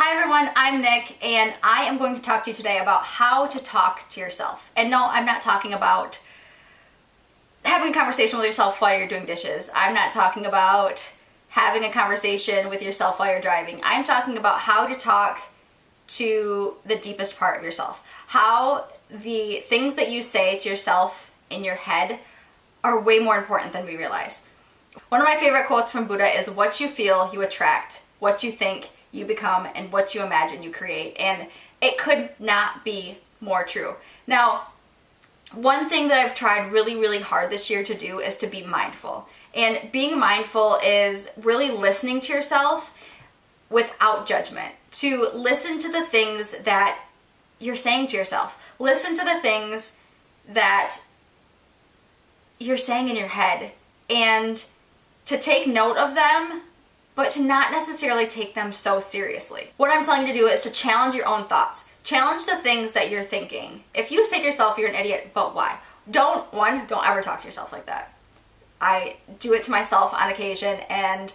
Hi everyone, I'm Nick, and I am going to talk to you today about how to talk to yourself. And no, I'm not talking about having a conversation with yourself while you're doing dishes. I'm not talking about having a conversation with yourself while you're driving. I'm talking about how to talk to the deepest part of yourself. How the things that you say to yourself in your head are way more important than we realize. One of my favorite quotes from Buddha is, "What you feel, you attract. What you think, you become, and what you imagine, you create." And it could not be more true. Now, one thing that I've tried really hard this year to do is to be mindful. And being mindful is really listening to yourself without judgment. To listen to the things that you're saying to yourself. Listen to the things that you're saying in your head and to take note of them, but to not necessarily take them so seriously. What I'm telling you to do is to challenge your own thoughts. Challenge the things that you're thinking. If you say to yourself you're an idiot, but why? Don't ever talk to yourself like that. I do it to myself on occasion and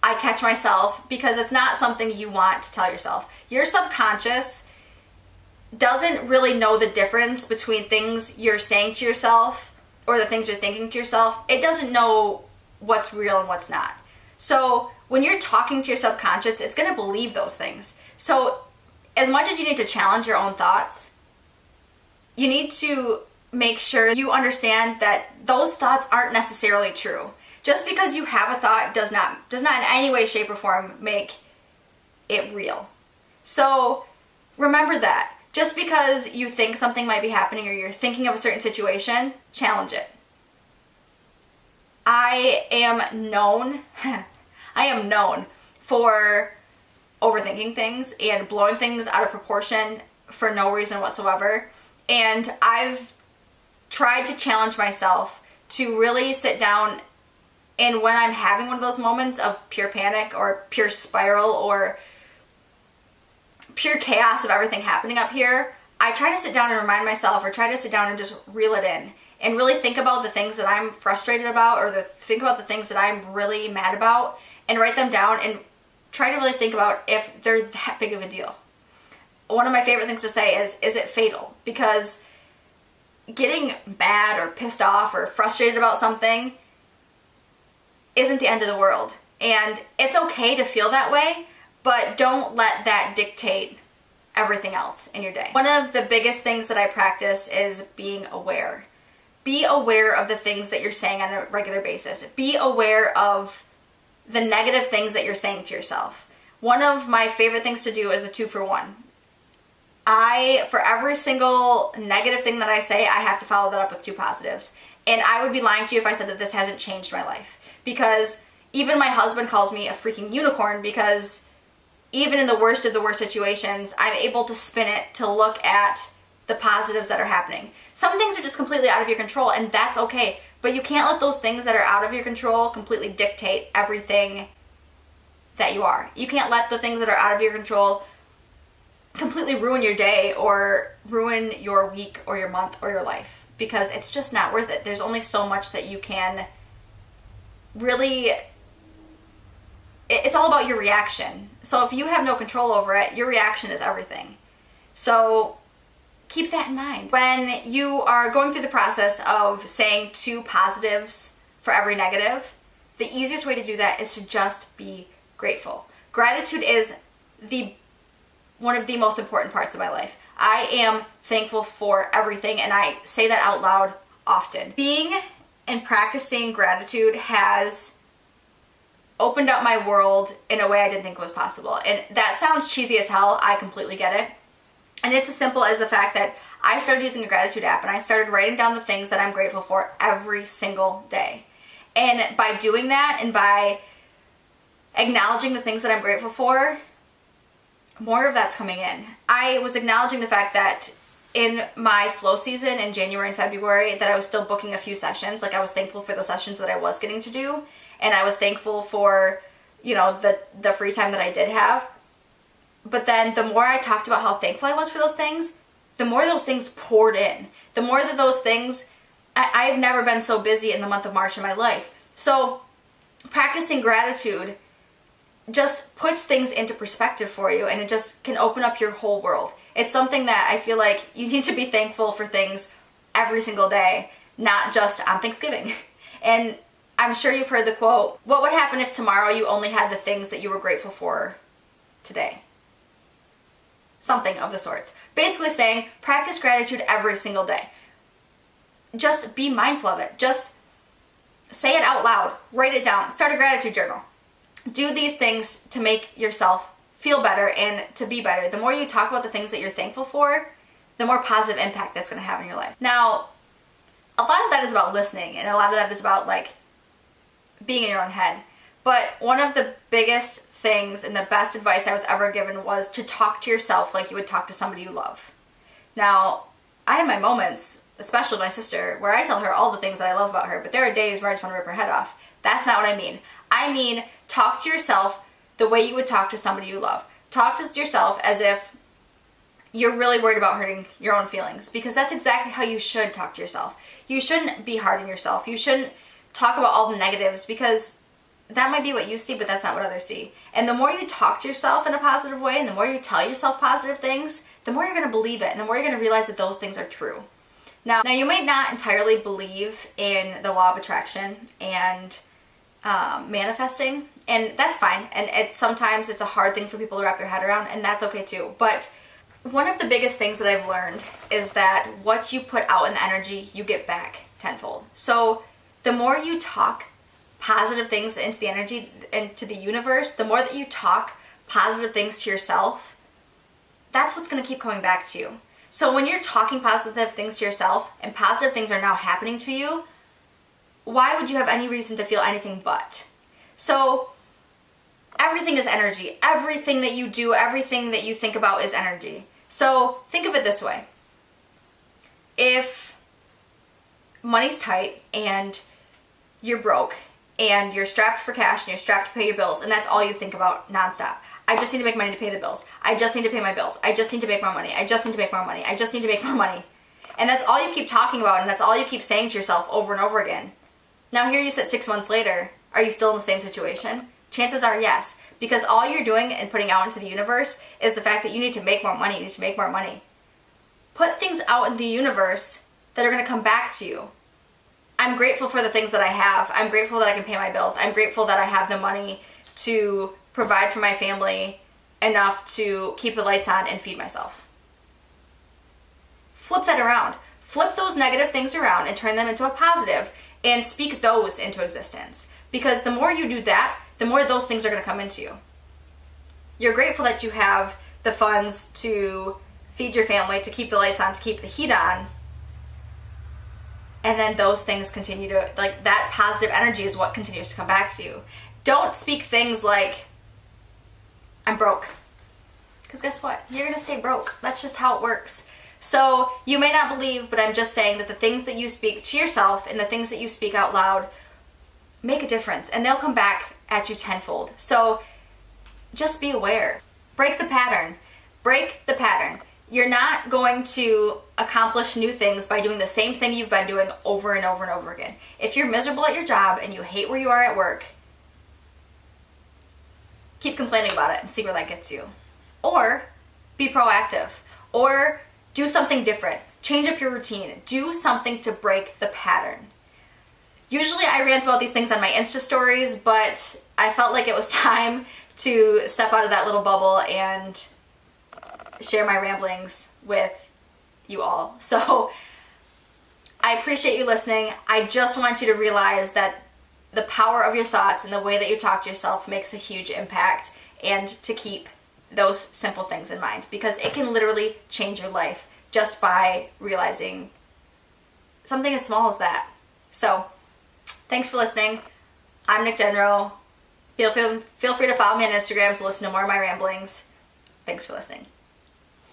I catch myself because it's not something you want to tell yourself. Your subconscious doesn't really know the difference between things you're saying to yourself or the things you're thinking to yourself. It doesn't know what's real and what's not. So when you're talking to your subconscious, it's going to believe those things. So as much as you need to challenge your own thoughts, you need to make sure you understand that those thoughts aren't necessarily true. Just because you have a thought does not in any way, shape, or form make it real. So remember that. Just because you think something might be happening or you're thinking of a certain situation, challenge it. I am known for overthinking things and blowing things out of proportion for no reason whatsoever. And I've tried to challenge myself to really sit down, and when I'm having one of those moments of pure panic or pure spiral or pure chaos of everything happening up here, I try to sit down and remind myself, or try to sit down and just reel it in and really think about the things that I'm frustrated about, or think about the things that I'm really mad about, and write them down and try to really think about if they're that big of a deal. One of my favorite things to say is it fatal? Because getting mad or pissed off or frustrated about something isn't the end of the world. And it's okay to feel that way, but don't let that dictate everything else in your day. One of the biggest things that I practice is being aware. Be aware of the things that you're saying on a regular basis. Be aware of the negative things that you're saying to yourself. One of my favorite things to do is a 2-for-1. For every single negative thing that I say, I have to follow that up with 2 positives. And I would be lying to you if I said that this hasn't changed my life. Because even my husband calls me a freaking unicorn, because even in the worst of the worst situations, I'm able to spin it to look at the positives that are happening. Some things are just completely out of your control, and that's okay. But you can't let those things that are out of your control completely dictate everything that you are. You can't let the things that are out of your control completely ruin your day or ruin your week or your month or your life, because it's just not worth it. There's only so much that you can really... It's all about your reaction. So if you have no control over it, your reaction is everything. So keep that in mind. When you are going through the process of saying 2 positives for every negative, the easiest way to do that is to just be grateful. Gratitude is one of the most important parts of my life. I am thankful for everything, and I say that out loud often. Being and practicing gratitude has opened up my world in a way I didn't think was possible. And that sounds cheesy as hell. I completely get it. And it's as simple as the fact that I started using a gratitude app and I started writing down the things that I'm grateful for every single day. And by doing that and by acknowledging the things that I'm grateful for, more of that's coming in. I was acknowledging the fact that in my slow season in January and February that I was still booking a few sessions. Like, I was thankful for those sessions that I was getting to do. And I was thankful for, the free time that I did have. But then the more I talked about how thankful I was for those things, the more those things poured in. The more that those things, I've never been so busy in the month of March in my life. So practicing gratitude just puts things into perspective for you, and it just can open up your whole world. It's something that I feel like you need to be thankful for things every single day, not just on Thanksgiving. And I'm sure you've heard the quote, what would happen if tomorrow you only had the things that you were grateful for today? Something of the sorts. Basically saying, practice gratitude every single day. Just be mindful of it. Just say it out loud. Write it down. Start a gratitude journal. Do these things to make yourself feel better and to be better. The more you talk about the things that you're thankful for, the more positive impact that's going to have in your life. Now, a lot of that is about listening, and a lot of that is about like being in your own head. But one of the biggest things and the best advice I was ever given was to talk to yourself like you would talk to somebody you love. Now, I have my moments, especially my sister, where I tell her all the things that I love about her, but there are days where I just want to rip her head off. That's not what I mean. I mean, talk to yourself the way you would talk to somebody you love. Talk to yourself as if you're really worried about hurting your own feelings, because that's exactly how you should talk to yourself. You shouldn't be hard on yourself. You shouldn't talk about all the negatives, because that might be what you see, but that's not what others see. And the more you talk to yourself in a positive way, and the more you tell yourself positive things, the more you're going to believe it, and the more you're going to realize that those things are true. Now you might not entirely believe in the law of attraction and manifesting, and that's fine. And sometimes it's a hard thing for people to wrap their head around, and that's okay too. But one of the biggest things that I've learned is that what you put out in the energy, you get back tenfold. So the more you talk positive things into the energy, into the universe, the more that you talk positive things to yourself, that's what's going to keep coming back to you. So when you're talking positive things to yourself and positive things are now happening to you, why would you have any reason to feel anything but? So everything is energy. Everything that you do, everything that you think about is energy. So think of it this way. If money's tight and you're broke and you're strapped for cash and you're strapped to pay your bills, and that's all you think about nonstop. I just need to make money to pay the bills. I just need to pay my bills. I just need to make more money. I just need to make more money. I just need to make more money. And that's all you keep talking about, and that's all you keep saying to yourself over and over again. Now here you sit 6 months later. Are you still in the same situation? Chances are yes. Because all you're doing and putting out into the universe is the fact that you need to make more money. You need to make more money. Put things out in the universe that are going to come back to you. I'm grateful for the things that I have. I'm grateful that I can pay my bills. I'm grateful that I have the money to provide for my family enough to keep the lights on and feed myself. Flip that around. Flip those negative things around and turn them into a positive, and speak those into existence. Because the more you do that, the more those things are going to come into you. You're grateful that you have the funds to feed your family, to keep the lights on, to keep the heat on. And then those things continue to, like, that positive energy is what continues to come back to you. Don't speak things like, I'm broke. Because guess what? You're going to stay broke. That's just how it works. So you may not believe, but I'm just saying that the things that you speak to yourself and the things that you speak out loud make a difference, and they'll come back at you tenfold. So just be aware. Break the pattern. Break the pattern. You're not going to accomplish new things by doing the same thing you've been doing over and over and over again. If you're miserable at your job and you hate where you are at work, keep complaining about it and see where that gets you. Or be proactive. Or do something different. Change up your routine. Do something to break the pattern. Usually I rant about these things on my Insta stories, but I felt like it was time to step out of that little bubble and share my ramblings with you all. So I appreciate you listening. I just want you to realize that the power of your thoughts and the way that you talk to yourself makes a huge impact, and to keep those simple things in mind, because it can literally change your life just by realizing something as small as that. So thanks for listening. I'm Nick Genro. Feel free to follow me on Instagram to listen to more of my ramblings. Thanks for listening.